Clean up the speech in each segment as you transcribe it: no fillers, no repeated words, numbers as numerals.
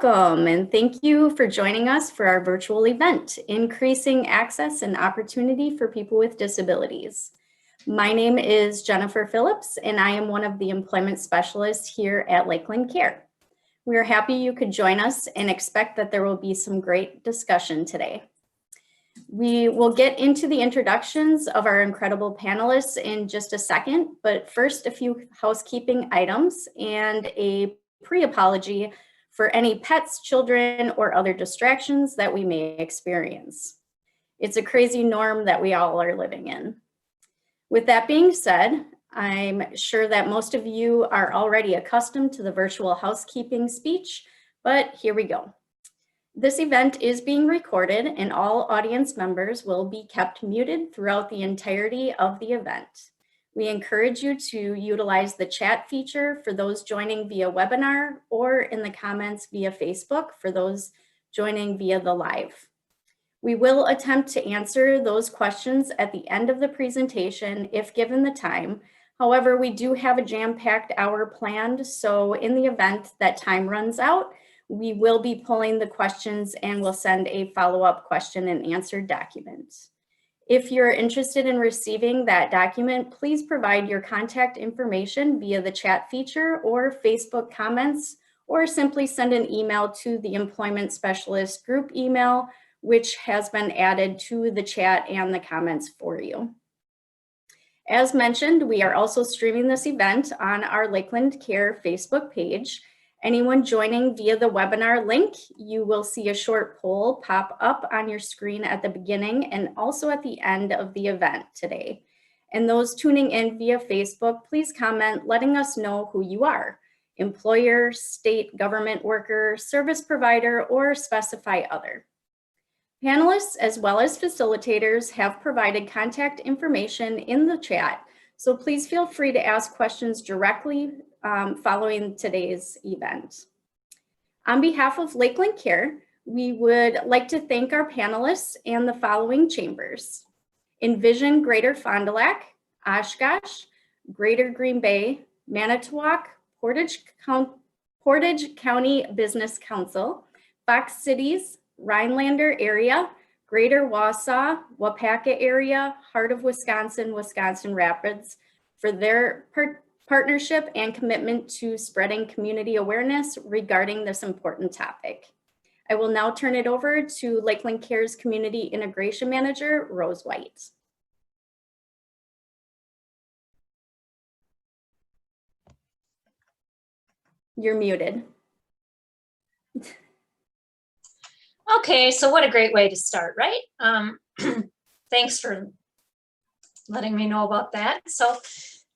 Welcome, and thank you for joining us for our virtual event, Increasing Access and Opportunity for People with Disabilities. My name is Jennifer Phillips, and I am one of the employment specialists here at Lakeland Care. We are happy you could join us and expect that there will be some great discussion today. We will get into the introductions of our incredible panelists in just a second, but first a few housekeeping items and a pre-apology for any pets, children, or other distractions that we may experience. It's a crazy norm that we all are living in. With that being said, I'm sure that most of you are already accustomed to the virtual housekeeping speech, but here we go. This event is being recorded and all audience members will be kept muted throughout the entirety of the event. We encourage you to utilize the chat feature for those joining via webinar or in the comments via Facebook for those joining via the live. We will attempt to answer those questions at the end of the presentation if given the time. However, we do have a jam-packed hour planned, so in the event that time runs out, we will be pulling the questions and will send a follow-up question and answer document. If you're interested in receiving that document, please provide your contact information via the chat feature or Facebook comments, or simply send an email to the Employment Specialist group email, which has been added to the chat and the comments for you. As mentioned, we are also streaming this event on our Lakeland Care Facebook page. Anyone joining via the webinar link, you will see a short poll pop up on your screen at the beginning and also at the end of the event today. And those tuning in via Facebook, please comment letting us know who you are: employer, state government worker, service provider, or specify other. Panelists as well as facilitators have provided contact information in the chat, so please feel free to ask questions directly following today's event. On behalf of Lakeland Care, we would like to thank our panelists and the following chambers: Envision Greater Fond du Lac, Oshkosh, Greater Green Bay, Manitowoc, Portage County Business Council, Fox Cities, Rhinelander area, Greater Wausau, Wapaka area, Heart of Wisconsin, Wisconsin Rapids, for their partnership and commitment to spreading community awareness regarding this important topic. I will now turn it over to Lakeland Care's Community Integration Manager, Rose White. You're muted. Okay, so what a great way to start, right? Thanks for letting me know about that. So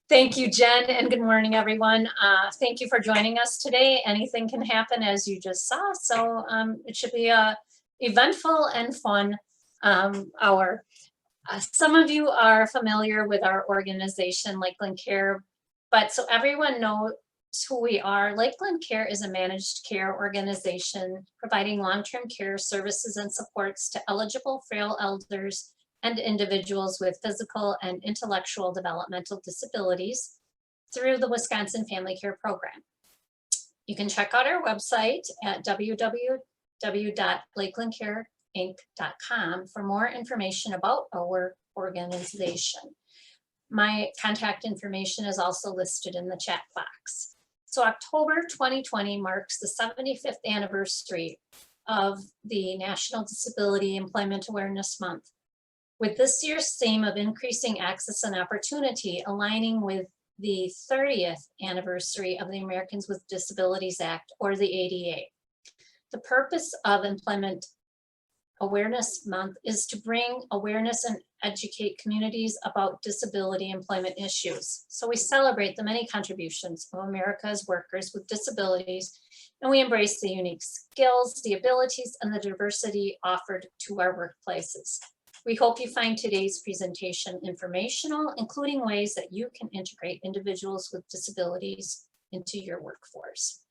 thank you, Jen, and good morning, everyone. Thank you for joining us today. Anything can happen, as you just saw, so it should be a eventful and fun hour. Some of you are familiar with our organization, Lakeland Care, but so everyone knows who we are. Lakeland Care is a managed care organization providing long-term care services and supports to eligible frail elders and individuals with physical and intellectual developmental disabilities through the Wisconsin Family Care Program. You can check out our website at www.lakelandcareinc.com for more information about our organization. My contact information is also listed in the chat box. So October 2020 marks the 75th anniversary of the National Disability Employment Awareness Month, with this year's theme of increasing access and opportunity aligning with the 30th anniversary of the Americans with Disabilities Act, or the ADA. The purpose of Employment Awareness Month is to bring awareness and educate communities about disability employment issues. So we celebrate the many contributions of America's workers with disabilities, and we embrace the unique skills, the abilities, and the diversity offered to our workplaces. We hope you find today's presentation informational, including ways that you can integrate individuals with disabilities into your workforce.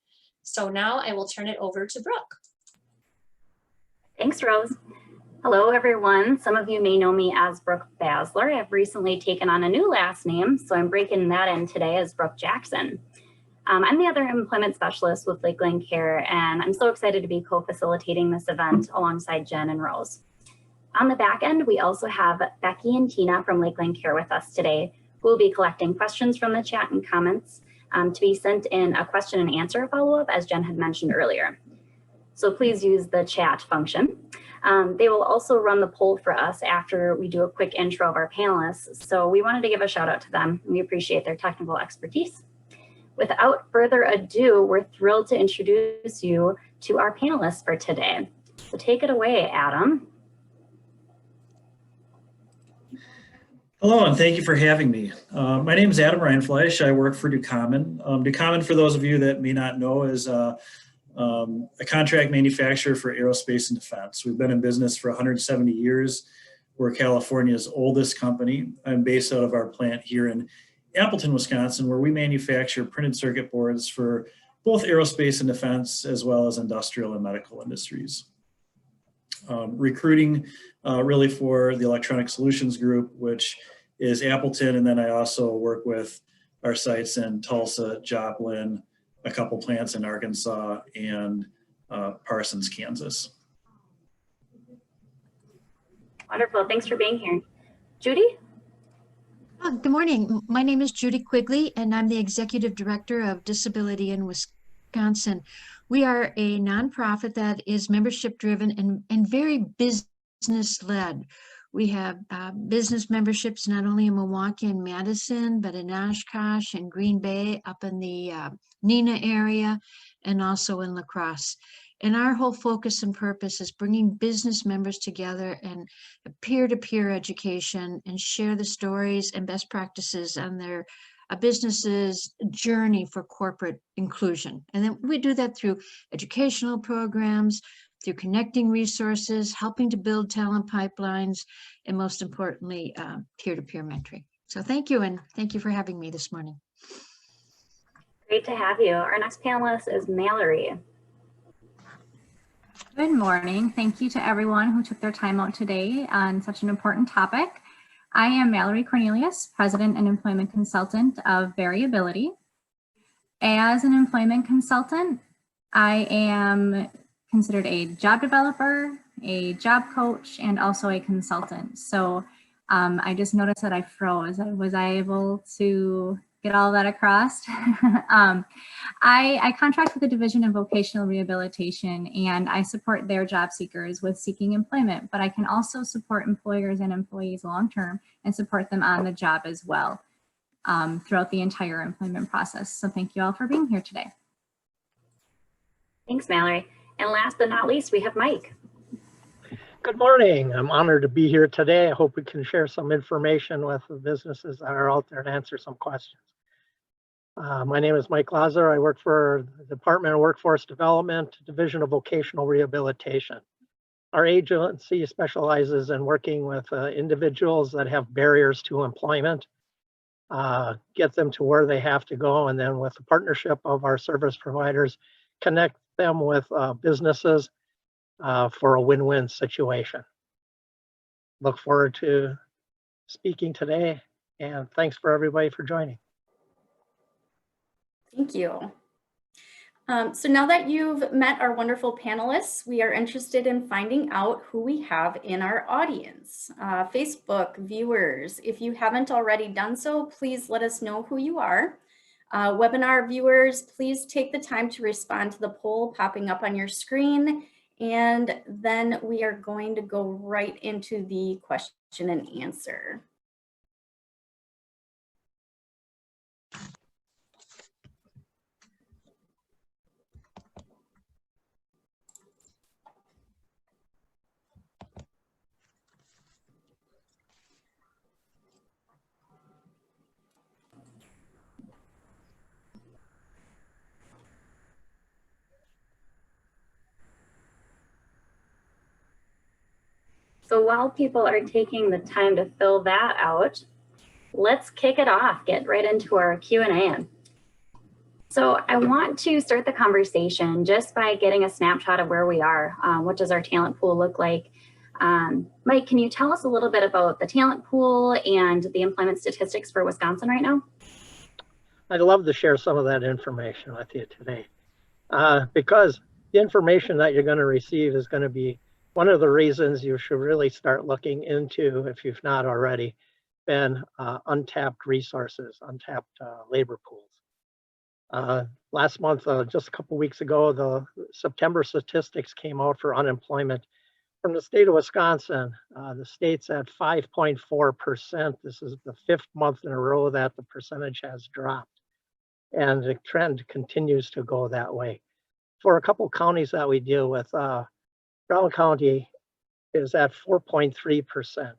So now I will turn it over to Brooke. Thanks, Rose. Hello, everyone. Some of you may know me as Brooke Basler. I've recently taken on a new last name, so I'm breaking that in today as Brooke Jackson. I'm the other employment specialist with Lakeland Care, and I'm so excited to be co-facilitating this event alongside Jen and Rose. On the back end, we also have Becky and Tina from Lakeland Care with us today, who will be collecting questions from the chat and comments to be sent in a question and answer follow-up, as Jen had mentioned earlier. So please use the chat function. They will also run the poll for us after we do a quick intro of our panelists. So we wanted to give a shout out to them. We appreciate their technical expertise. Without further ado, we're thrilled to introduce you to our panelists for today. So take it away, Adam. Hello, and thank you for having me. My name is Adam Reinfleisch. I work for Ducommun. Ducommun, for those of you that may not know, is a contract manufacturer for aerospace and defense. We've been in business for 170 years. We're California's oldest company. I'm based out of our plant here in Appleton, Wisconsin, where we manufacture printed circuit boards for both aerospace and defense, as well as industrial and medical industries. Recruiting really for the Electronic Solutions Group, which is Appleton, and then I also work with our sites in Tulsa, Joplin, a couple plants in Arkansas, and Parsons, Kansas. Wonderful, thanks for being here. Judy? Good morning. My name is Judy Quigley, and I'm the Executive Director of Disability in Wisconsin. We are a nonprofit that is membership driven and very business led. We have business memberships not only in Milwaukee and Madison, but in Oshkosh and Green Bay, up in the Neenah area, and also in La Crosse. And our whole focus and purpose is bringing business members together and peer-to-peer education and share the stories and best practices on their business's journey for corporate inclusion. And then we do that through educational programs, through connecting resources, helping to build talent pipelines, and most importantly, peer-to-peer mentoring. So thank you, and thank you for having me this morning. Great to have you. Our next panelist is Mallory. Good morning. Thank you to everyone who took their time out today on such an important topic. I am Mallory Cornelius, President and Employment Consultant of Variability. As an employment consultant, I am considered a job developer, a job coach, and also a consultant. So I just noticed that I froze. Was I able to get all that across? I contract with the Division of Vocational Rehabilitation, and I support their job seekers with seeking employment, but I can also support employers and employees long-term and support them on the job as well throughout the entire employment process. So thank you all for being here today. Thanks, Mallory. And last but not least, we have Mike. Good morning. I'm honored to be here today. I hope we can share some information with the businesses that are out there and answer some questions. My name is Mike Lazar. I work for the Department of Workforce Development, Division of Vocational Rehabilitation. Our agency specializes in working with individuals that have barriers to employment, get them to where they have to go, and then with the partnership of our service providers, connect them with businesses for a win-win situation. Look forward to speaking today, and thanks for everybody for joining. Thank you. So now that you've met our wonderful panelists, we are interested in finding out who we have in our audience. Facebook viewers, if you haven't already done so, please let us know who you are. Webinar viewers, please take the time to respond to the poll popping up on your screen, and then we are going to go right into the question and answer. So while people are taking the time to fill that out, let's kick it off, get right into our Q&A. So I want to start the conversation just by getting a snapshot of where we are. What does our talent pool look like? Mike, can you tell us a little bit about the talent pool and the employment statistics for Wisconsin right now? I'd love to share some of that information with you today because the information that you're going to receive is going to be one of the reasons you should really start looking into, if you've not already, been untapped resources, untapped labor pools. Last month, just a couple weeks ago, the September statistics came out for unemployment from the state of Wisconsin. The state's at 5.4%. This is the 5th month in a row that the percentage has dropped. And the trend continues to go that way. For a couple counties that we deal with, Brown County is at 4.3%.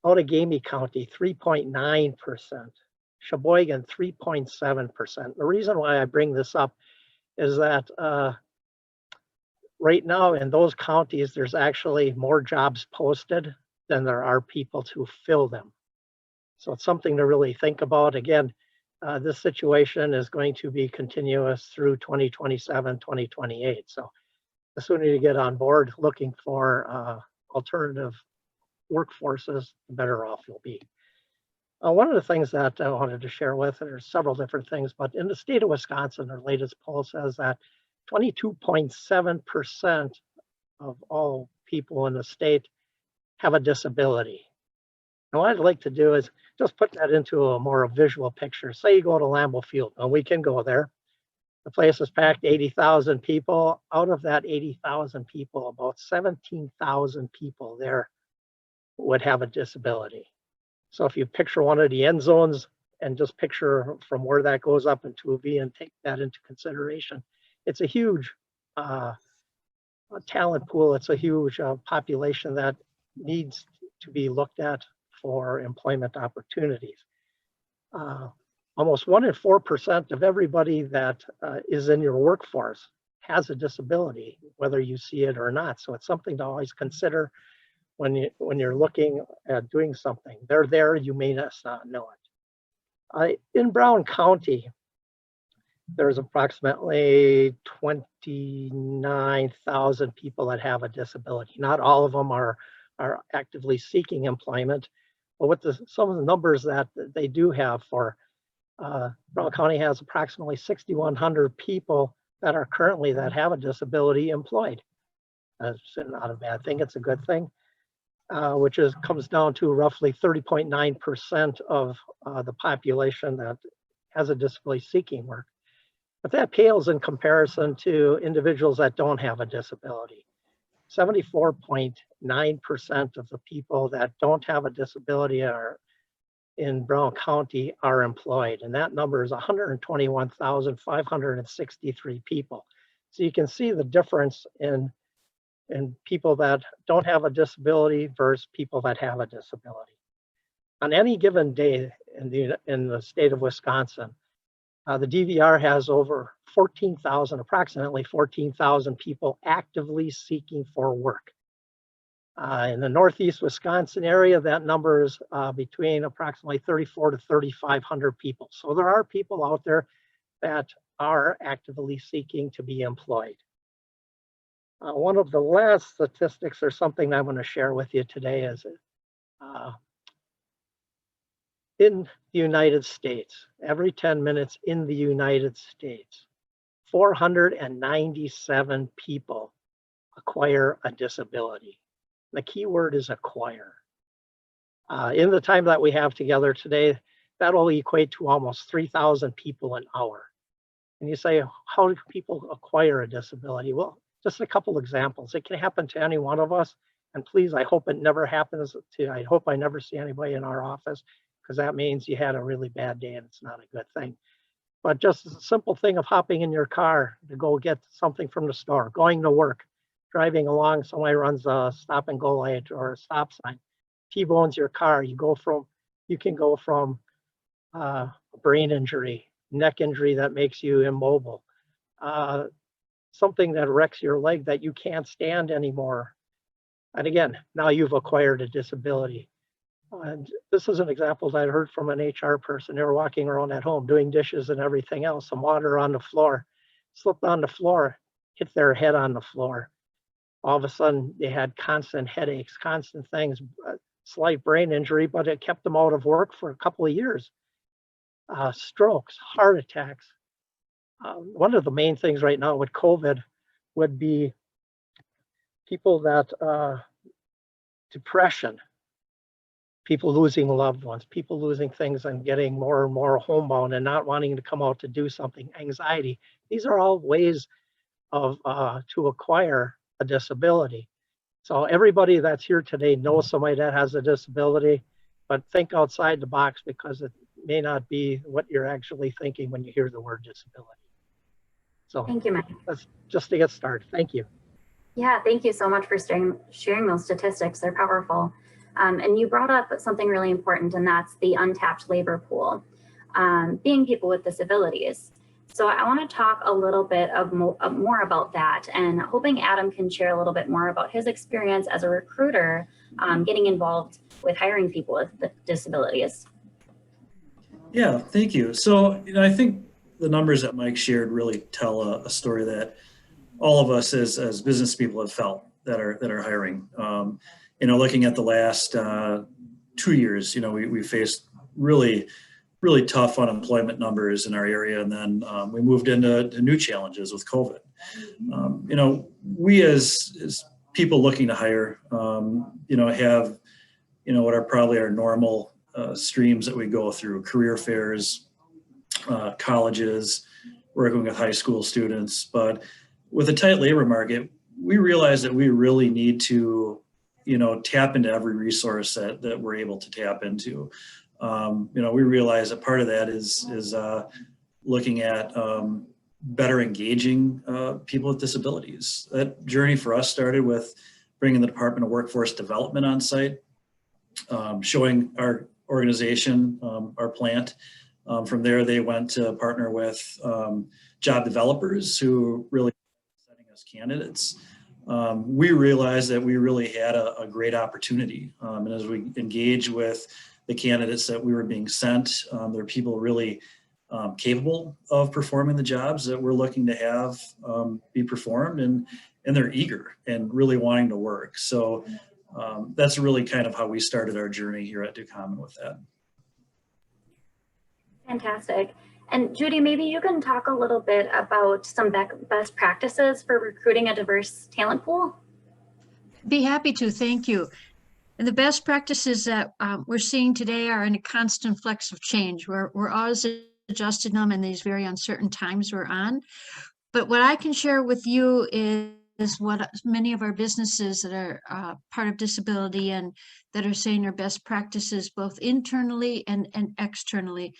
Outagamie County, 3.9%. Sheboygan, 3.7%. The reason why I bring this up is that right now in those counties, there's actually more jobs posted than there are people to fill them. So it's something to really think about. Again, this situation is going to be continuous through 2027, 2028. So the sooner you get on board looking for alternative workforces, the better off you'll be. One of the things that I wanted to share with, there's several different things, but in the state of Wisconsin, our latest poll says that 22.7% of all people in the state have a disability. And what I'd like to do is just put that into a more visual picture. Say you go to Lambeau Field, and we can go there. The place is packed, 80,000 people. Out of that 80,000 people, about 17,000 people there would have a disability. So if you picture one of the end zones and just picture from where that goes up into a V and take that into consideration, it's a huge talent pool. It's a huge population that needs to be looked at for employment opportunities. Almost 1 in 4% of everybody that is in your workforce has a disability, whether you see it or not. So it's something to always consider when you're looking at doing something. They're there, you may not know it. In Brown County, there's approximately 29,000 people that have a disability. Not all of them are actively seeking employment, but with some of the numbers that they do have for Brown County has approximately 6,100 people that are currently that have a disability employed. That's not a bad thing, it's a good thing. Which comes down to roughly 30.9% of the population that has a disability seeking work. But that pales in comparison to individuals that don't have a disability. 74.9% of the people that don't have a disability are in Brown County are employed. And that number is 121,563 people. So you can see the difference in people that don't have a disability versus people that have a disability. On any given day in the state of Wisconsin, the DVR has over approximately 14,000 people actively seeking for work. In the Northeast Wisconsin area, that number is between approximately 3,400 to 3,500 people. So there are people out there that are actively seeking to be employed. One of the last statistics or something I'm going to share with you today is in the United States, every 10 minutes in the United States, 497 people acquire a disability. The key word is acquire. In the time that we have together today, that'll equate to almost 3,000 people an hour. And you say, how do people acquire a disability? Well, just a couple examples. It can happen to any one of us. And please, I hope it never happens I hope I never see anybody in our office, because that means you had a really bad day and it's not a good thing. But just a simple thing of hopping in your car to go get something from the store, going to work, driving along, somebody runs a stop and go light or a stop sign, T-bones your car, you can go from brain injury, neck injury that makes you immobile, something that wrecks your leg that you can't stand anymore. And again, now you've acquired a disability. And this is an example that I heard from an HR person. They were walking around at home doing dishes and everything else, some water on the floor, slipped on the floor, hit their head on the floor. All of a sudden they had constant headaches, constant things, slight brain injury, but it kept them out of work for a couple of years. strokes, heart attacks. One of the main things right now with COVID would be people that depression, people losing loved ones, people losing things and getting more and more homebound and not wanting to come out to do something, anxiety. These are all ways of to acquire a disability. So everybody that's here today knows somebody that has a disability, but think outside the box because it may not be what you're actually thinking when you hear the word disability. So Thank you, Mike. that's just to get started. Thank you. Yeah, thank you so much for sharing those statistics. They're powerful. And you brought up something really important, and that's the untapped labor pool, being people with disabilities. So I want to talk a little bit more about that, and hoping Adam can share a little bit more about his experience as a recruiter, getting involved with hiring people with disabilities. Yeah, thank you. So, I think the numbers that Mike shared really tell a story that all of us as business people have felt that are hiring. Looking at the last 2 years, we faced really tough unemployment numbers in our area, and then we moved into new challenges with COVID. We as people looking to hire, have what are probably our normal streams that we go through: career fairs, colleges, working with high school students. But with a tight labor market, we realize that we really need to, tap into every resource that we're able to tap into. We realize that part of that is looking at better engaging people with disabilities. That journey for us started with bringing the Department of Workforce Development on site, showing our organization, our plant. From there, they went to partner with job developers who really setting us candidates. We realized that we really had a great opportunity. And as we engage with the candidates that we were being sent, there are people really capable of performing the jobs that we're looking to have be performed, and they're eager and really wanting to work. So that's really kind of how we started our journey here at Ducommon with that. Fantastic. And Judy, maybe you can talk a little bit about some best practices for recruiting a diverse talent pool. Be happy to, thank you. And the best practices that we're seeing today are in a constant flux of change. We're always adjusting them in these very uncertain times we're on. But what I can share with you is what many of our businesses that are part of disability and that are saying are best practices both internally and externally.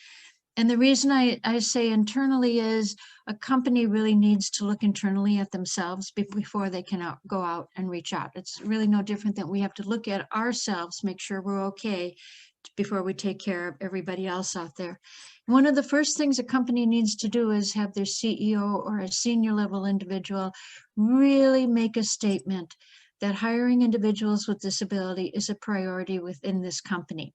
And the reason I say internally is a company really needs to look internally at themselves before they can go out and reach out. It's really no different than we have to look at ourselves, make sure we're okay before we take care of everybody else out there. One of the first things a company needs to do is have their CEO or a senior level individual really make a statement that hiring individuals with disability is a priority within this company.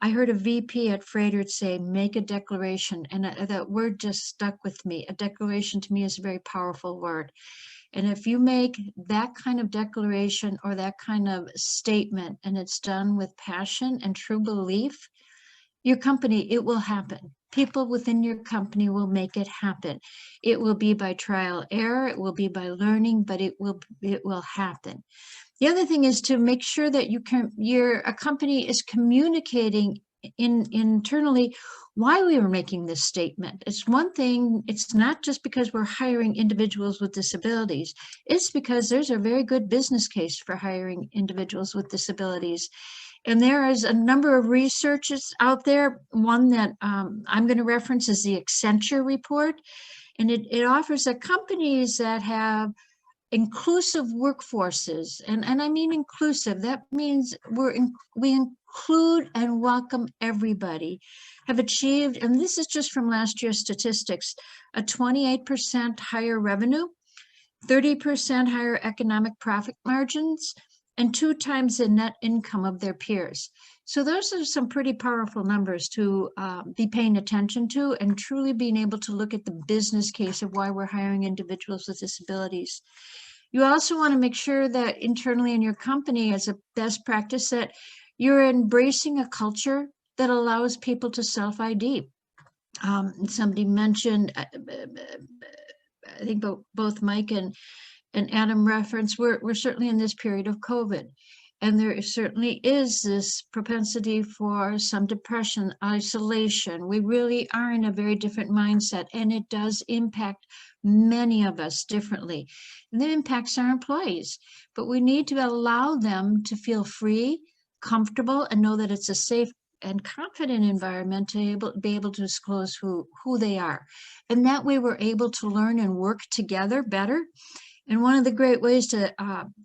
I heard a VP at Freighter say, make a declaration, and that word just stuck with me. A declaration to me is a very powerful word. And if you make that kind of declaration or that kind of statement, and it's done with passion and true belief, your company, it will happen. People within your company will make it happen. It will be by trial error, it will be by learning, but it will happen. The other thing is to make sure that a company is communicating internally why we were making this statement. It's one thing, it's not just because we're hiring individuals with disabilities, it's because there's a very good business case for hiring individuals with disabilities. And there is a number of researches out there. One that I'm going to reference is the Accenture report. And it offers that companies that have inclusive workforces, and I mean inclusive, that means we include and welcome everybody, have achieved, and this is just from last year's statistics, a 28% higher revenue, 30% higher economic profit margins, and 2 times the net income of their peers. So those are some pretty powerful numbers to be paying attention to, and truly being able to look at the business case of why we're hiring individuals with disabilities. You also want to make sure that internally in your company, as a best practice, that you're embracing a culture that allows people to self-ID. Somebody mentioned, I think both Mike and Adam referenced, we're certainly in this period of COVID. And there certainly is this propensity for some depression, isolation. We really are in a very different mindset, and it does impact many of us differently. And it impacts our employees, but we need to allow them to feel free, comfortable, and know that it's a safe and confident environment to be able to disclose who they are. And that way we're able to learn and work together better. And one of the great ways to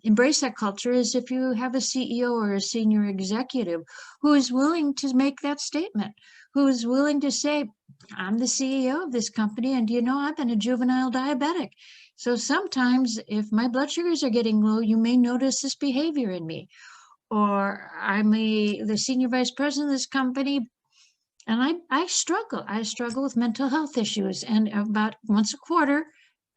embrace that culture is if you have a CEO or a senior executive who is willing to make that statement, who is willing to say, I'm the CEO of this company, and I've been a juvenile diabetic. So sometimes if my blood sugars are getting low, you may notice this behavior in me. Or I'm the senior vice president of this company, and I struggle with mental health issues, and about once a quarter,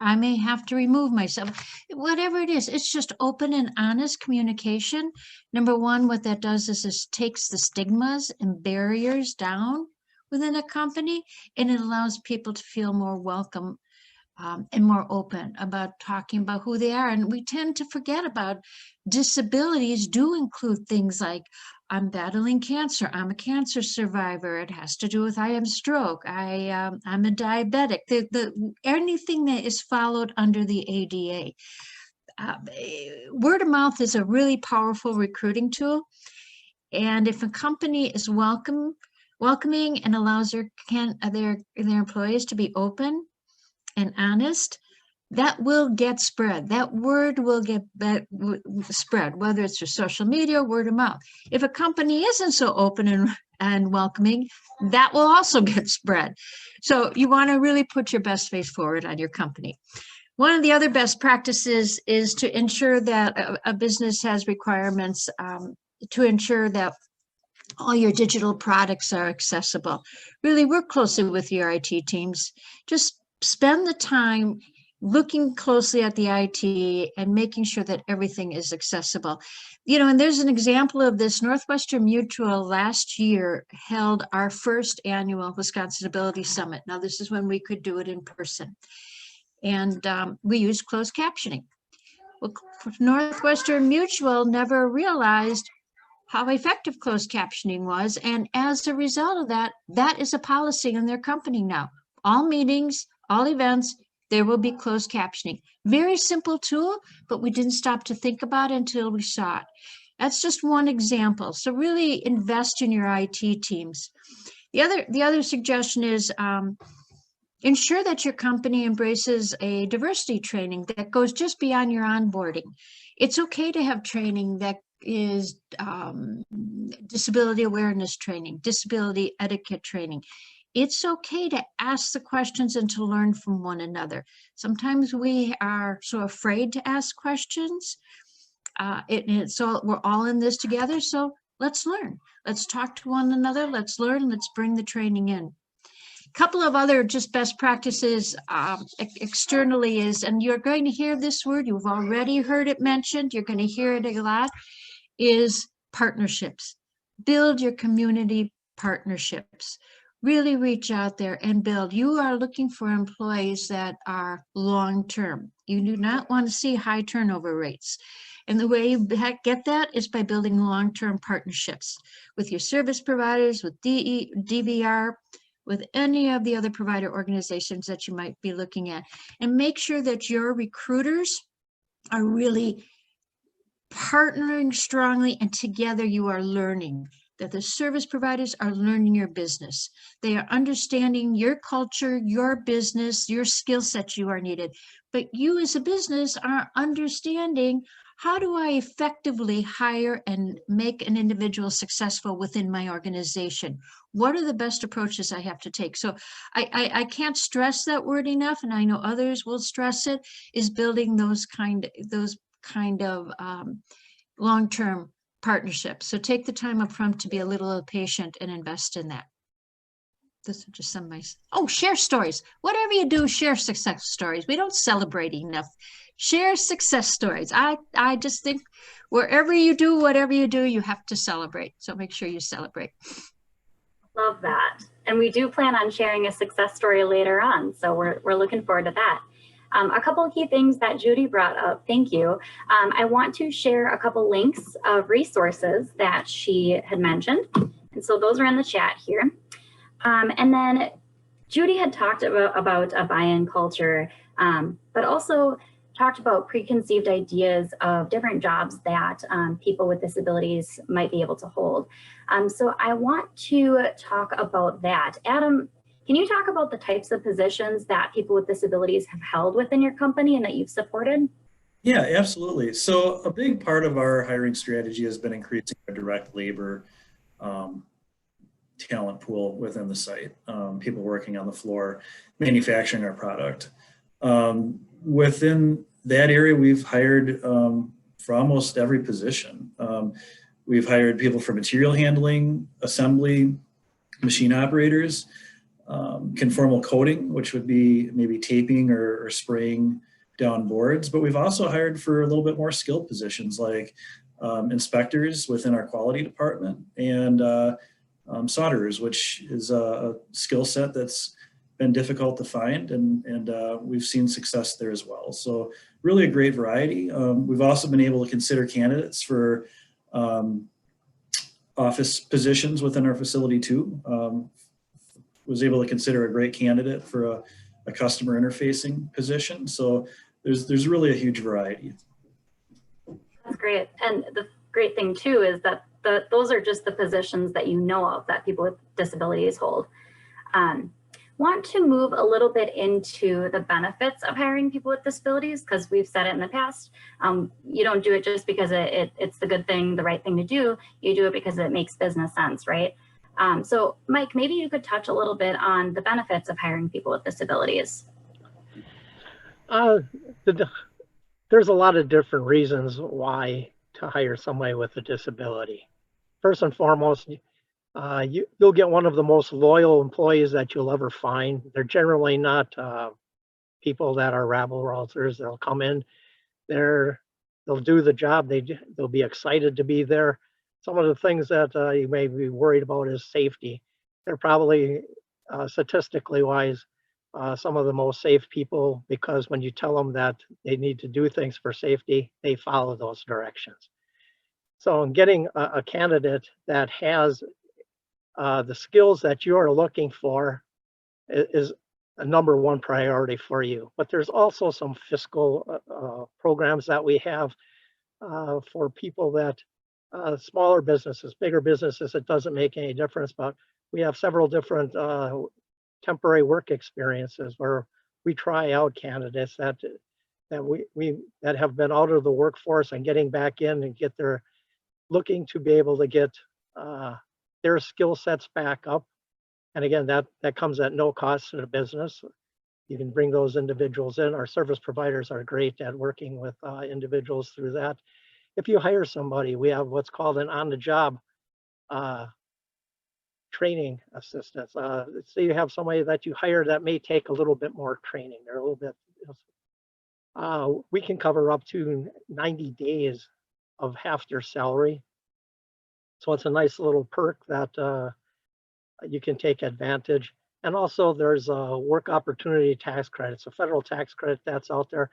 I may have to remove myself. Whatever it is, it's just open and honest communication. Number one, what that does is takes the stigmas and barriers down within a company, and it allows people to feel more welcome and more open about talking about who they are. And we tend to forget about disabilities do include things like, I'm battling cancer, I'm a cancer survivor, it has to do with I have stroke, I'm a diabetic, anything that is followed under the ADA. Word of mouth is a really powerful recruiting tool. And if a company is welcoming and allows their employees to be open and honest, that will get spread. That word will get spread, whether it's through social media, word of mouth. If a company isn't so open and welcoming, that will also get spread. So you want to really put your best face forward on your company. One of the other best practices is to ensure that a business has requirements to ensure that all your digital products are accessible. Really work closely with your IT teams. Just spend the time looking closely at the IT and making sure that everything is accessible. And there's an example of this. Northwestern Mutual last year held our first annual Wisconsin Ability Summit. Now, this is when we could do it in person. And we used closed captioning. Well, Northwestern Mutual never realized how effective closed captioning was. And as a result of that, that is a policy in their company now. All meetings, all events, there will be closed captioning. Very simple tool, but we didn't stop to think about it until we saw it. That's just one example. So really invest in your IT teams. The other suggestion is ensure that your company embraces a diversity training that goes just beyond your onboarding. It's okay to have training that is disability awareness training, disability etiquette training. It's okay to ask the questions and to learn from one another. Sometimes we are so afraid to ask questions. So we're all in this together. So let's learn. Let's talk to one another. Let's learn. Let's bring the training in. A couple of other just best practices externally is, and you're going to hear this word, you've already heard it mentioned, you're going to hear it a lot, is partnerships. Build your community partnerships. Really reach out there and build. You are looking for employees that are long-term. You do not want to see high turnover rates. And the way you get that is by building long-term partnerships with your service providers, with DVR, with any of the other provider organizations that you might be looking at. And make sure that your recruiters are really partnering strongly, and together you are learning, that the service providers are learning your business. They are understanding your culture, your business, your skill sets you are needed. But you as a business are understanding, how do I effectively hire and make an individual successful within my organization? What are the best approaches I have to take? So I can't stress that word enough, and I know others will stress it, is building those kind of long-term partnerships. So take the time up front to be a little patient and invest in that. This are just some of my, share stories. Whatever you do, share success stories. We don't celebrate enough. Share success stories. I just think wherever you do, whatever you do, you have to celebrate. So make sure you celebrate. Love that. And we do plan on sharing a success story later on. So we're looking forward to that. A couple of key things that Judy brought up, thank you. I want to share a couple links of resources that she had mentioned. And so those are in the chat here. And then Judy had talked about a buy-in culture, but also talked about preconceived ideas of different jobs that people with disabilities might be able to hold. So I want to talk about that. Adam, can you talk about the types of positions that people with disabilities have held within your company and that you've supported? Yeah, absolutely. So a big part of our hiring strategy has been increasing our direct labor talent pool within the site, people working on the floor, manufacturing our product. Within that area, we've hired for almost every position. We've hired people for material handling, assembly, machine operators, conformal coating, which would be maybe taping or spraying down boards. But we've also hired for a little bit more skilled positions like inspectors within our quality department and solderers, which is a skill set that's been difficult to find, and we've seen success there as well. So really a great variety. We've also been able to consider candidates for office positions within our facility too. Was able to consider a great candidate for a customer interfacing position. So there's really a huge variety. That's great. And the great thing too is that those are just the positions that you know of that people with disabilities hold. Want to move a little bit into the benefits of hiring people with disabilities, because we've said it in the past. You don't do it just because it's the good thing, the right thing to do. You do it because it makes business sense, right? So Mike, maybe you could touch a little bit on the benefits of hiring people with disabilities. There's a lot of different reasons why to hire somebody with a disability. First and foremost, you'll get one of the most loyal employees that you'll ever find. They're generally not people that are rabble-rousers. They'll come in, they'll do the job, they'll be excited to be there. Some of the things that you may be worried about is safety. They're probably statistically wise some of the most safe people, because when you tell them that they need to do things for safety, they follow those directions. So getting a candidate that has the skills that you're looking for is a #1 priority for you. But there's also some fiscal programs that we have for people that smaller businesses, bigger businesses, it doesn't make any difference. But we have several different temporary work experiences where we try out candidates that have been out of the workforce and getting back in and looking to be able to get their skill sets back up. And again, that comes at no cost to the business. You can bring those individuals in. Our service providers are great at working with individuals through that. If you hire somebody, we have what's called an on-the-job training assistance. Say you have somebody that you hire that may take a little bit more training. They're a little bit, we can cover up to 90 days of half their salary. So it's a nice little perk that you can take advantage. And also there's a work opportunity tax credit. It's a federal tax credit that's out there.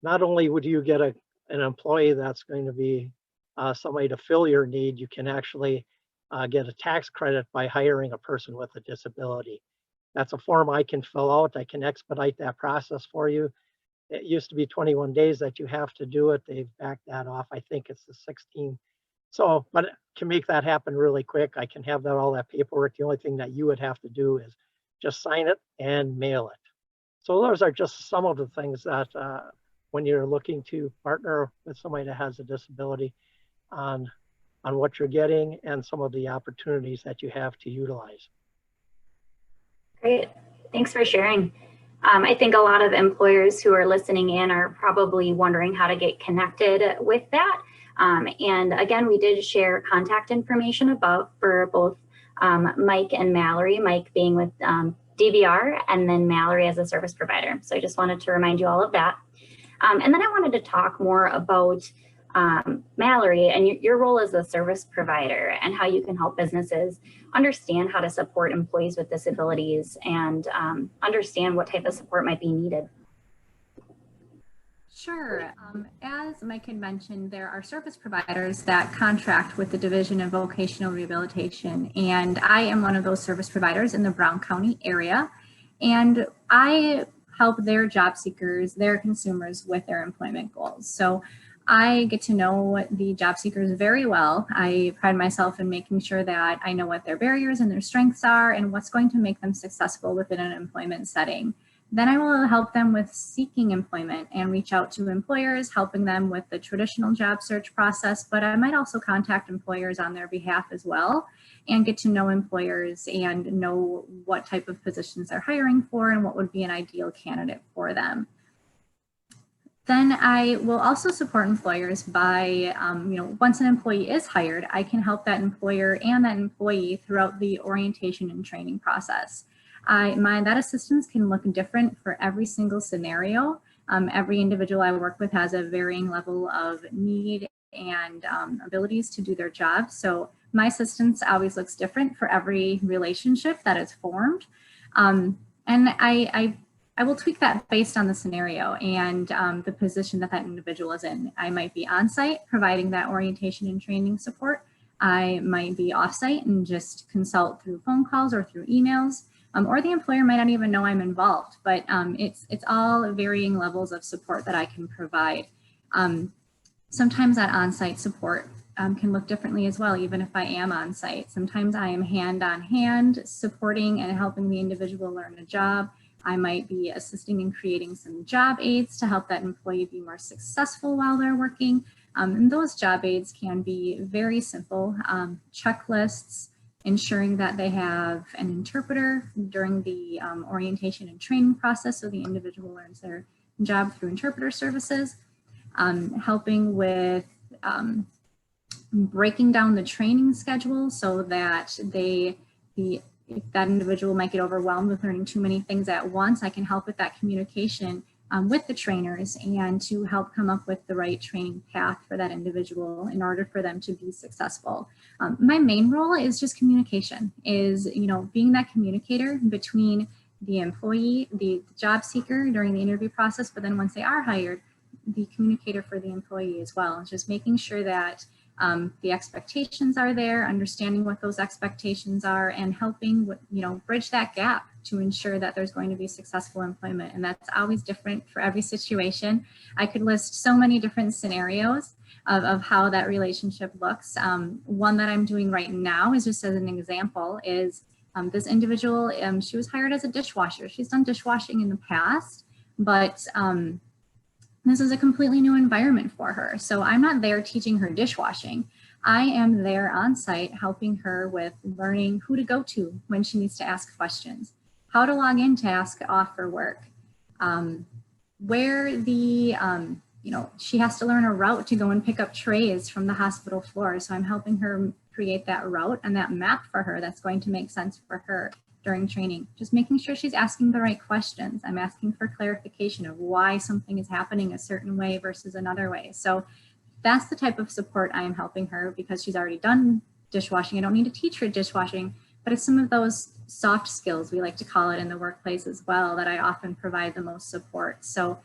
Not only would you get an employee that's going to be somebody to fill your need, you can actually get a tax credit by hiring a person with a disability. That's a form I can fill out. I can expedite that process for you. It used to be 21 days that you have to do it. They've backed that off. I think it's the 16. So, but to make that happen really quick, I can have all that paperwork. The only thing that you would have to do is just sign it and mail it. So those are just some of the things that when you're looking to partner with somebody that has a disability on what you're getting and some of the opportunities that you have to utilize. Great, thanks for sharing. I think a lot of employers who are listening in are probably wondering how to get connected with that. And again, we did share contact information above for both Mike and Mallory, Mike being with DVR and then Mallory as a service provider. So I just wanted to remind you all of that. And then I wanted to talk more about Mallory, and your role as a service provider and how you can help businesses understand how to support employees with disabilities and understand what type of support might be needed. Sure. As Mike had mentioned, there are service providers that contract with the Division of Vocational Rehabilitation, and I am one of those service providers in the Brown County area, and I help their job seekers, their consumers with their employment goals. So I get to know the job seekers very well. I pride myself in making sure that I know what their barriers and their strengths are and what's going to make them successful within an employment setting. Then I will help them with seeking employment and reach out to employers, helping them with the traditional job search process, but I might also contact employers on their behalf as well and get to know employers and know what type of positions they're hiring for and what would be an ideal candidate for them. Then I will also support employers by, once an employee is hired, I can help that employer and that employee throughout the orientation and training process. That assistance can look different for every single scenario. Every individual I work with has a varying level of need and abilities to do their job. So my assistance always looks different for every relationship that is formed. And I will tweak that based on the scenario and the position that that individual is in. I might be on site providing that orientation and training support. I might be off site and just consult through phone calls or through emails. Or the employer might not even know I'm involved, but it's all varying levels of support that I can provide. Sometimes that on-site support can look differently as well, even if I am on site. Sometimes I am hand-on-hand supporting and helping the individual learn a job. I might be assisting in creating some job aids to help that employee be more successful while they're working. And those job aids can be very simple checklists, ensuring that they have an interpreter during the orientation and training process so the individual learns their job through interpreter services, helping with breaking down the training schedule so that if that individual might get overwhelmed with learning too many things at once, I can help with that communication with the trainers and to help come up with the right training path for that individual in order for them to be successful. My main role is just communication, is being that communicator between the employee, the job seeker during the interview process, but then once they are hired, the communicator for the employee as well. Just making sure that the expectations are there, understanding what those expectations are, and helping bridge that gap to ensure that there's going to be successful employment. And that's always different for every situation. I could list so many different scenarios of how that relationship looks. One that I'm doing right now is just as an example is this individual, she was hired as a dishwasher. She's done dishwashing in the past, but this is a completely new environment for her. So I'm not there teaching her dishwashing. I am there on site helping her with learning who to go to when she needs to ask questions, how to log in to ask off for work, where she has to learn a route to go and pick up trays from the hospital floor. So I'm helping her create that route and that map for her that's going to make sense for her during training. Just making sure she's asking the right questions. I'm asking for clarification of why something is happening a certain way versus another way. So that's the type of support I am helping her because she's already done dishwashing. I don't need to teach her dishwashing, but it's some of those soft skills, we like to call it in the workplace as well, that I often provide the most support. So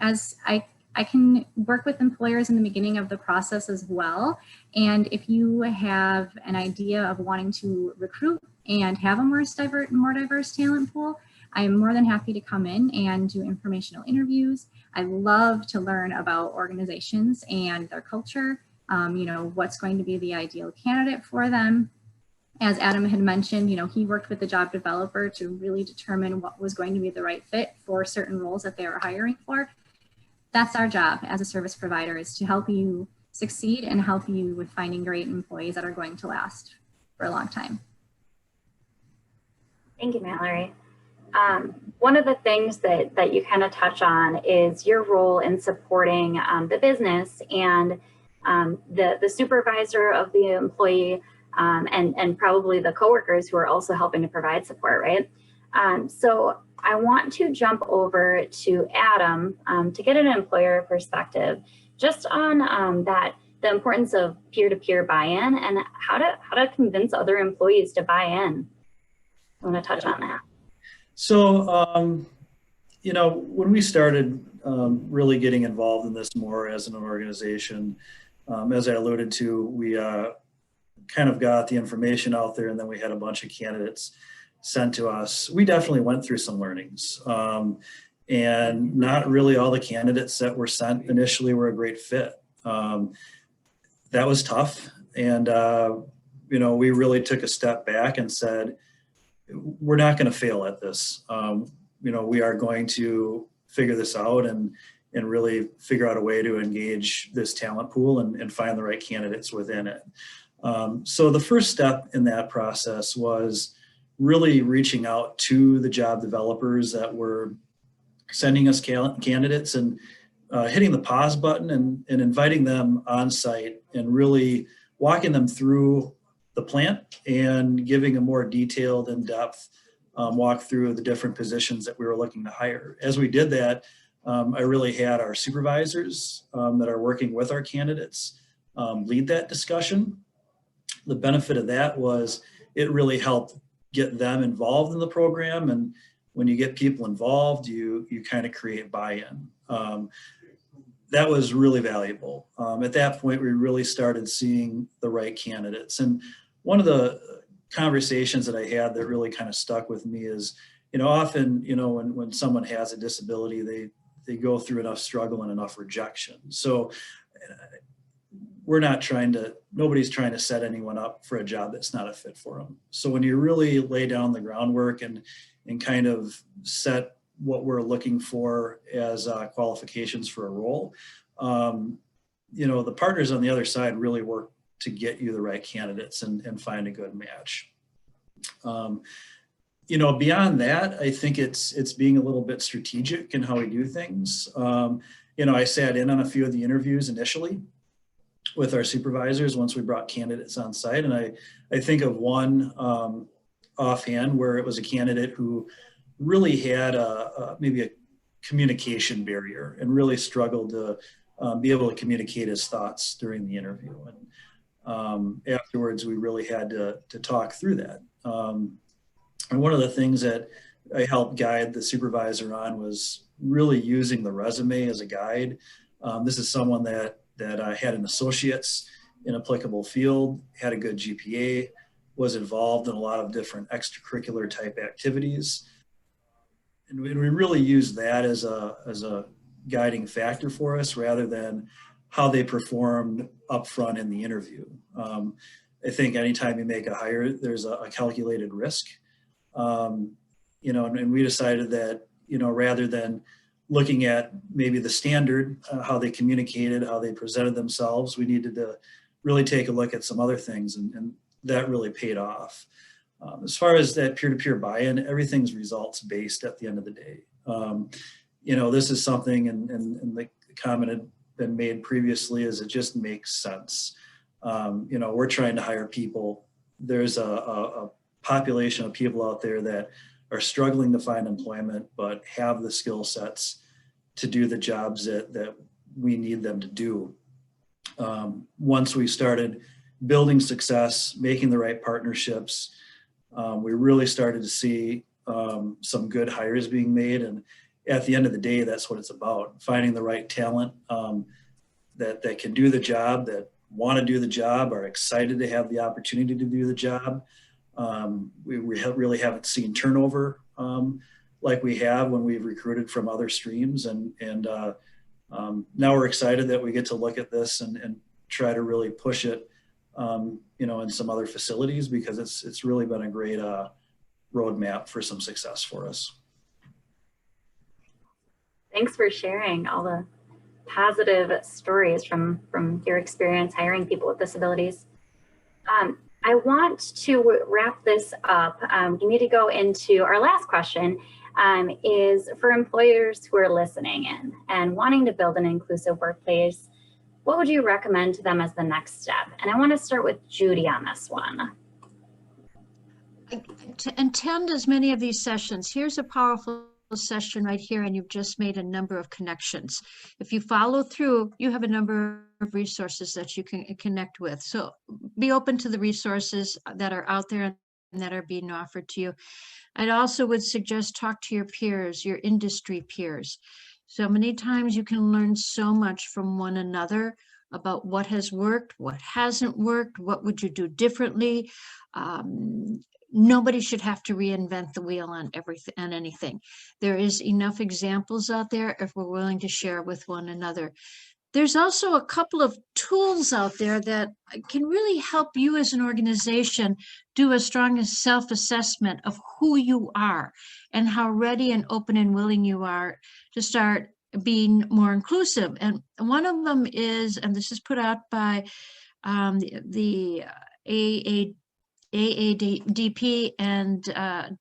as I can work with employers in the beginning of the process as well. And if you have an idea of wanting to recruit and have a more diverse talent pool, I am more than happy to come in and do informational interviews. I love to learn about organizations and their culture, what's going to be the ideal candidate for them. As Adam had mentioned, he worked with the job developer to really determine what was going to be the right fit for certain roles that they were hiring for. That's our job as a service provider, is to help you succeed and help you with finding great employees that are going to last for a long time. Thank you, Mallory. One of the things that you kind of touch on is your role in supporting the business and the supervisor of the employee and probably the coworkers who are also helping to provide support, right? So I want to jump over to Adam to get an employer perspective. just on the importance of peer-to-peer buy-in and how to convince other employees to buy in. I want to touch on that. So, when we started really getting involved in this more as an organization, as I alluded to, we kind of got the information out there, and then we had a bunch of candidates sent to us. We definitely went through some learnings, and not really all the candidates that were sent initially were a great fit. That was tough, and we really took a step back and said, we're not going to fail at this. We are going to figure this out and really figure out a way to engage this talent pool and find the right candidates within it. So the first step in that process was really reaching out to the job developers that were sending us candidates and hitting the pause button and inviting them on site and really walking them through the plant and giving a more detailed, in-depth walk through the different positions that we were looking to hire. As we did that, I really had our supervisors that are working with our candidates lead that discussion. The benefit of that was it really helped get them involved in the program, and when you get people involved, you kind of create buy-in. That was really valuable. At that point, we really started seeing the right candidates. And one of the conversations that I had that really kind of stuck with me is, often, when someone has a disability, they go through enough struggle and enough rejection. So nobody's trying to set anyone up for a job that's not a fit for them. So when you really lay down the groundwork and kind of set what we're looking for as qualifications for a role, the partners on the other side really work to get you the right candidates and find a good match. Beyond that, I think it's being a little bit strategic in how we do things. I sat in on a few of the interviews initially with our supervisors once we brought candidates on site. And I think of one offhand where it was a candidate who really had maybe a communication barrier and really struggled to be able to communicate his thoughts during the interview. And afterwards, we really had to talk through that. And one of the things that I helped guide the supervisor on was really using the resume as a guide. This is someone that had an associate's in applicable field, had a good GPA, was involved in a lot of different extracurricular type activities. And we really use that as a guiding factor for us rather than how they performed up front in the interview. I think anytime you make a hire, there's a calculated risk. And we decided that, rather than looking at maybe the standard, how they communicated, how they presented themselves, we needed to really take a look at some other things, and that really paid off. As far as that peer-to-peer buy-in, everything's results based at the end of the day. This is something, and the comment had been made previously, is it just makes sense. We're trying to hire people. There's a population of people out there that are struggling to find employment, but have the skill sets to do the jobs that we need them to do. Once we started building success, making the right partnerships, we really started to see some good hires being made. And at the end of the day, that's what it's about, finding the right talent that can do the job, that want to do the job, are excited to have the opportunity to do the job. We really haven't seen turnover like we have when we've recruited from other streams. And now we're excited that we get to look at this and try to really push it, in some other facilities, because it's really been a great roadmap for some success for us. Thanks for sharing all the positive stories from your experience hiring people with disabilities. I want to wrap this up. We need to go into our last question, is for employers who are listening in and wanting to build an inclusive workplace, what would you recommend to them as the next step? And I want to start with Judy on this one. To attend as many of these sessions. Here's a powerful session right here and you've just made a number of connections. If you follow through, you have a number of resources that you can connect with. So be open to the resources that are out there and that are being offered to you. I'd also would suggest talk to your peers, your industry peers. So many times you can learn so much from one another about what has worked, what hasn't worked, what would you do differently. Nobody should have to reinvent the wheel on everything and anything. There is enough examples out there if we're willing to share with one another. There's also a couple of tools out there that can really help you as an organization do a strong self-assessment of who you are and how ready and open and willing you are to start being more inclusive. And one of them is, and this is put out by the AADP and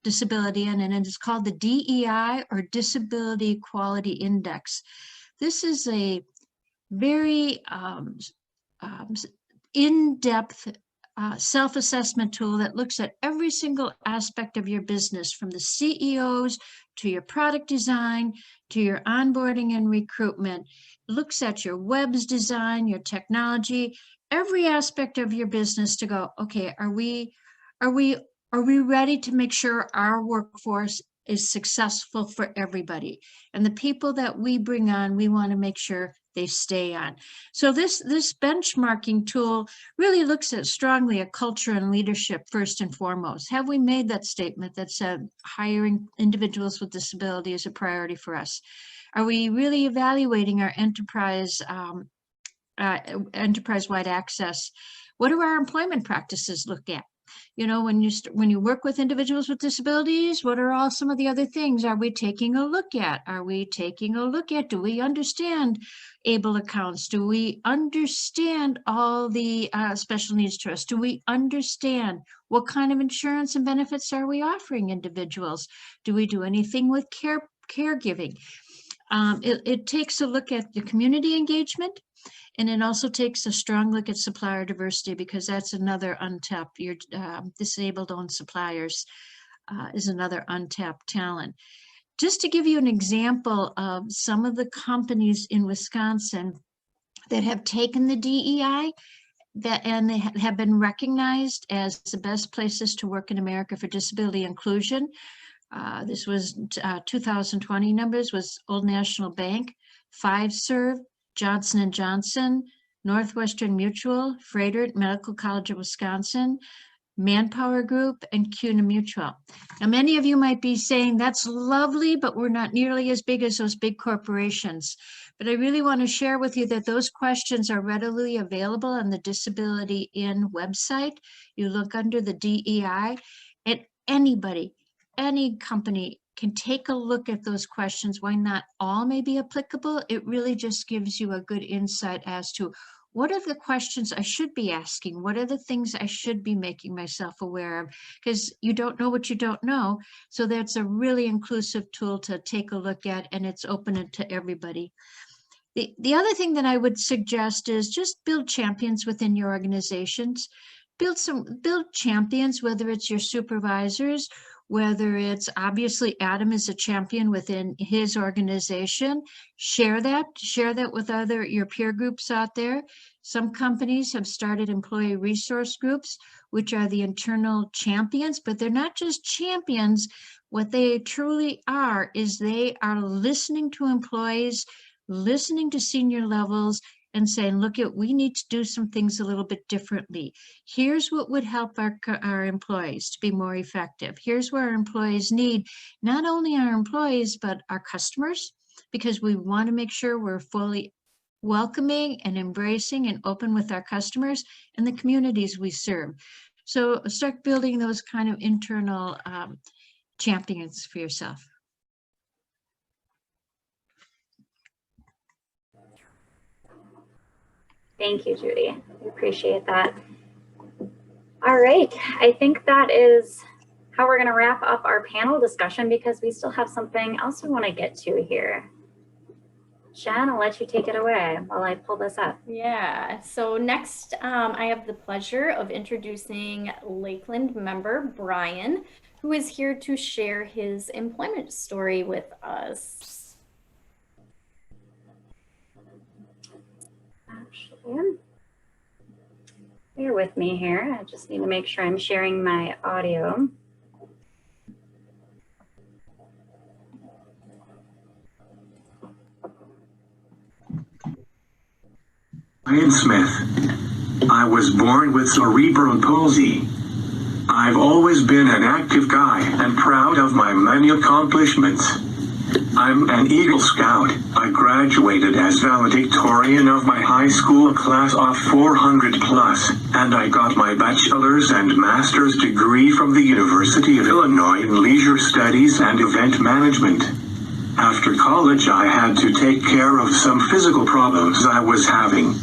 Disability, and it's called the DEI, or Disability Equality Index. This is a very in-depth self-assessment tool that looks at every single aspect of your business, from the CEOs to your product design to your onboarding and recruitment. It looks at your web's design, your technology, every aspect of your business to go, okay, are we ready to make sure our workforce is successful for everybody? And the people that we bring on, we want to make sure they stay on. So this benchmarking tool really looks at strongly at culture and leadership first and foremost. Have we made that statement that said hiring individuals with disability is a priority for us? Are we really evaluating our enterprise-wide access? What do our employment practices look at? You know, when you work with individuals with disabilities, what are all some of the other things are we taking a look at? Are we taking a look at, do we understand ABLE accounts? Do we understand all the special needs trusts? Do we understand what kind of insurance and benefits are we offering individuals? Do we do anything with caregiving? It takes a look at the community engagement. And it also takes a strong look at supplier diversity, because that's another untapped, your disabled-owned suppliers is another untapped talent. Just to give you an example of some of the companies in Wisconsin that have taken the DEI and they have been recognized as the best places to work in America for disability inclusion. This was 2020 numbers, was Old National Bank, Fiserv, Johnson & Johnson, Northwestern Mutual, Freighter Medical College of Wisconsin, Manpower Group, and CUNA Mutual. Now, many of you might be saying, that's lovely, but we're not nearly as big as those big corporations. But I really want to share with you that those questions are readily available on the Disability In website. You look under the DEI, and anybody, any company can take a look at those questions. Why not all may be applicable? It really just gives you a good insight as to what are the questions I should be asking? What are the things I should be making myself aware of? Because you don't know what you don't know. So that's a really inclusive tool to take a look at, and it's open to everybody. The other thing that I would suggest is just build champions within your organizations. Build champions, whether it's your supervisors, whether it's obviously Adam is a champion within his organization. Share that with your peer groups out there. Some companies have started employee resource groups, which are the internal champions, but they're not just champions. What they truly are is they are listening to employees, listening to senior levels, and saying, look, we need to do some things a little bit differently. Here's what would help our employees to be more effective. Here's where our employees need not only our employees, but our customers, because we want to make sure we're fully welcoming and embracing and open with our customers and the communities we serve. So start building those kind of internal champions for yourself. Thank you, Judy. We appreciate that. All right, I think that is how we're going to wrap up our panel discussion, because we still have something else we want to get to here. Jen, I'll let you take it away while I pull this up. Yeah, so next I have the pleasure of introducing Lakeland member Brian, who is here to share his employment story with us. Actually, bear with me here. I just need to make sure I'm sharing my audio. Brian Smith. I was born with cerebral palsy. I've always been an active guy and proud of my many accomplishments. I'm an Eagle Scout. I graduated as valedictorian of my high school class of 400 plus, and I got my bachelor's and master's degree from the University of Illinois in leisure studies and event management. After college, I had to take care of some physical problems I was having.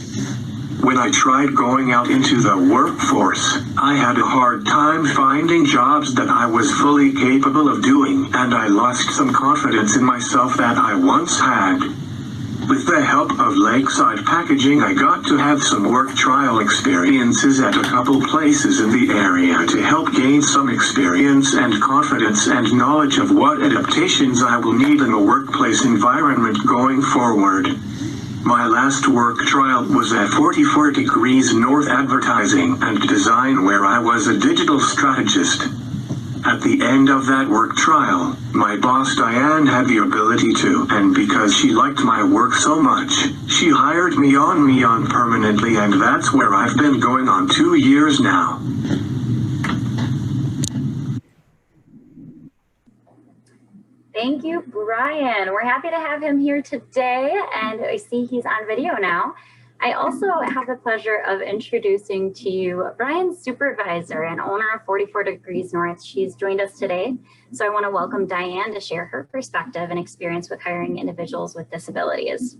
When I tried going out into the workforce, I had a hard time finding jobs that I was fully capable of doing, and I lost some confidence in myself that I once had. With the help of Lakeside Packaging, I got to have some work trial experiences at a couple places in the area to help gain some experience and confidence and knowledge of what adaptations I will need in a workplace environment going forward. My last work trial was at 44 Degrees North Advertising and Design, where I was a digital strategist. At the end of that work trial, my boss Diane had the ability to, and because she liked my work so much, she hired me on permanently, and that's where I've been going on 2 years now. Thank you, Brian. We're happy to have him here today, and I see he's on video now. I also have the pleasure of introducing to you Brian's supervisor and owner of 44 Degrees North. She's joined us today, so I want to welcome Diane to share her perspective and experience with hiring individuals with disabilities.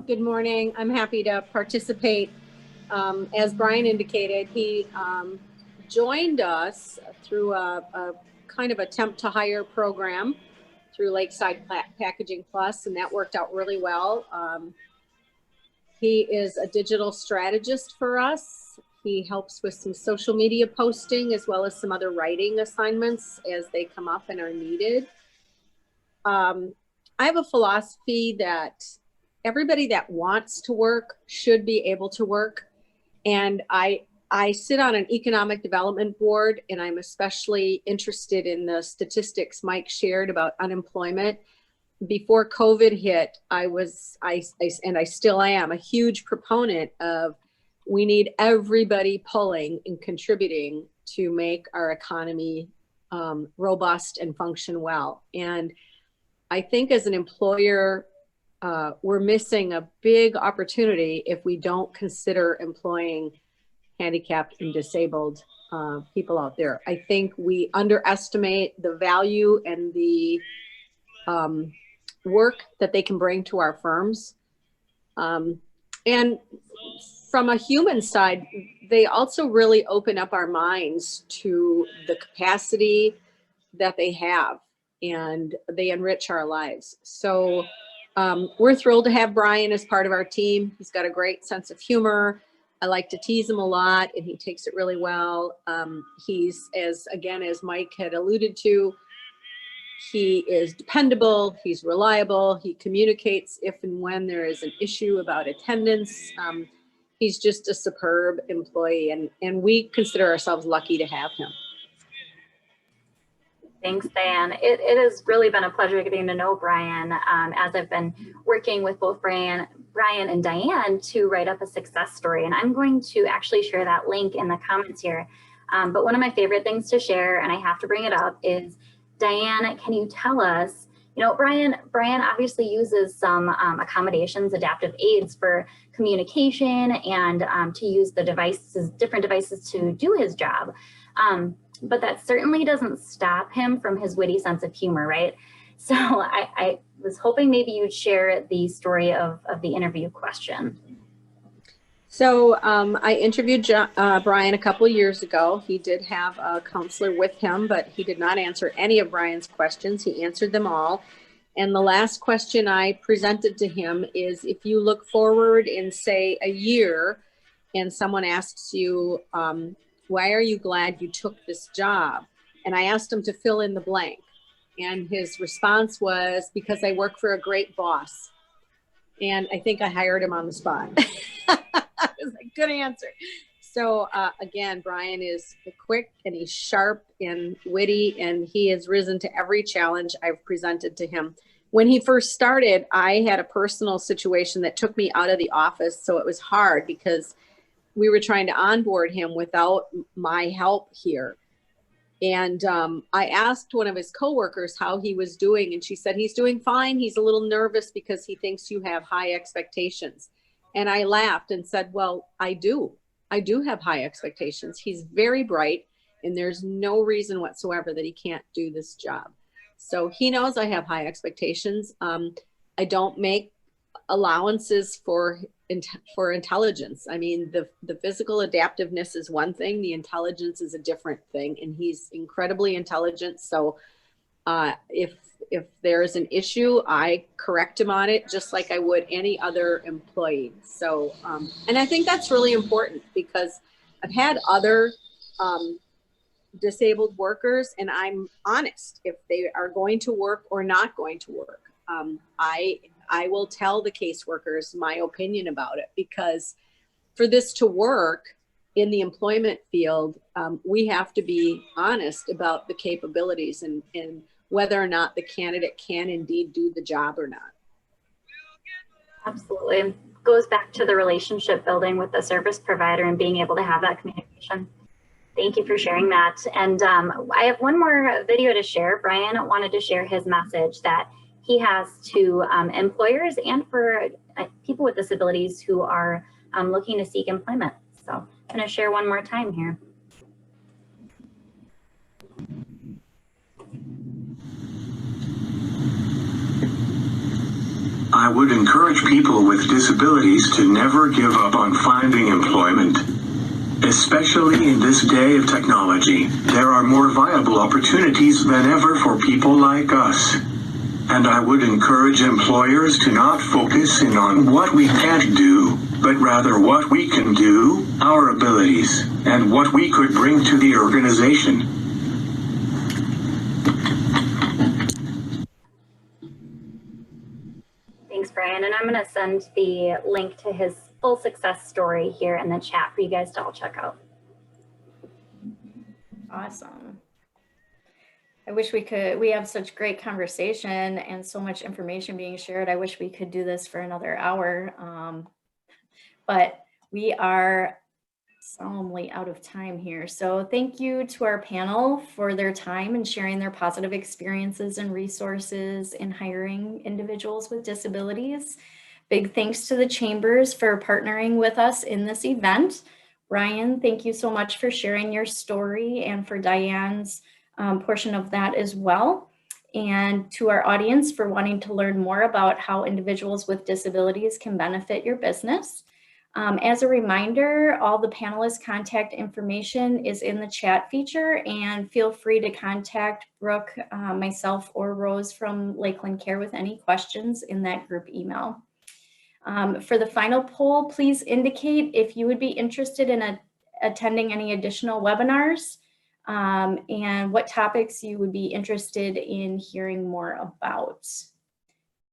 Good morning. I'm happy to participate. As Brian indicated, he joined us through a kind of attempt to hire program through Lakeside Packaging Plus, and that worked out really well. He is a digital strategist for us. He helps with some social media posting as well as some other writing assignments as they come up and are needed. I have a philosophy that everybody that wants to work should be able to work. And I sit on an economic development board, and I'm especially interested in the statistics Mike shared about unemployment. Before COVID hit, I still am a huge proponent of we need everybody pulling and contributing to make our economy robust and function well. And I think as an employer, we're missing a big opportunity if we don't consider employing handicapped and disabled people out there. I think we underestimate the value and the work that they can bring to our firms. And from a human side, they also really open up our minds to the capacity that they have, and they enrich our lives. So we're thrilled to have Brian as part of our team. He's got a great sense of humor. I like to tease him a lot, and he takes it really well. He's, as Mike had alluded to, he is dependable, he's reliable, he communicates if and when there is an issue about attendance. He's just a superb employee, and we consider ourselves lucky to have him. Thanks, Diane. It has really been a pleasure getting to know Brian as I've been working with both Brian and Diane to write up a success story. And I'm going to actually share that link in the comments here. But one of my favorite things to share, and I have to bring it up, is Diane, can you tell us, Brian obviously uses some accommodations, adaptive aids for communication and to use the different devices to do his job. But that certainly doesn't stop him from his witty sense of humor, right? So I was hoping maybe you'd share the story of the interview question. So I interviewed Brian a couple of years ago. He did have a counselor with him, but he did not answer any of Brian's questions. He answered them all. And the last question I presented to him is, if you look forward in, say, a year, and someone asks you, why are you glad you took this job? And I asked him to fill in the blank. And his response was, because I work for a great boss. And I think I hired him on the spot. It was a good answer. So again, Brian is quick and he's sharp and witty, and he has risen to every challenge I've presented to him. When he first started, I had a personal situation that took me out of the office. So it was hard because we were trying to onboard him without my help here. And I asked one of his coworkers how he was doing, and she said, he's doing fine. He's a little nervous because he thinks you have high expectations. And I laughed and said, well, I do have high expectations. He's very bright, and there's no reason whatsoever that he can't do this job. So he knows I have high expectations. I don't make allowances for intelligence. I mean, the physical adaptiveness is one thing, the intelligence is a different thing, and he's incredibly intelligent. So if there's an issue, I correct him on it just like I would any other employee. So and I think that's really important, because I've had other disabled workers, and I'm honest if they are going to work or not going to work. I will tell the caseworkers my opinion about it, because for this to work in the employment field, we have to be honest about the capabilities and whether or not the candidate can indeed do the job or not. Absolutely. Goes back to the relationship building with the service provider and being able to have that communication. Thank you for sharing that. And I have one more video to share. Brian wanted to share his message that he has to employers and for people with disabilities who are looking to seek employment. So I'm going to share one more time here. I would encourage people with disabilities to never give up on finding employment. Especially in this day of technology, there are more viable opportunities than ever for people like us. And I would encourage employers to not focus in on what we can't do, but rather what we can do, our abilities, and what we could bring to the organization. Thanks, Brian. And I'm going to send the link to his full success story here in the chat for you guys to all check out. Awesome. I wish we have such great conversation and so much information being shared. I wish we could do this for another hour, but we are solemnly out of time here. So thank you to our panel for their time and sharing their positive experiences and resources in hiring individuals with disabilities. Big thanks to the Chambers for partnering with us in this event. Brian, thank you so much for sharing your story, and for Diane's portion of that as well. And to our audience for wanting to learn more about how individuals with disabilities can benefit your business. As a reminder, all the panelists' contact information is in the chat feature, and feel free to contact Brooke, myself, or Rose from Lakeland Care with any questions in that group email. For the final poll, please indicate if you would be interested in attending any additional webinars, and what topics you would be interested in hearing more about.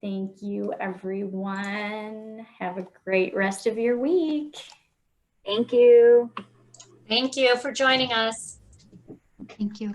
Thank you, everyone. Have a great rest of your week. Thank you. Thank you for joining us. Thank you.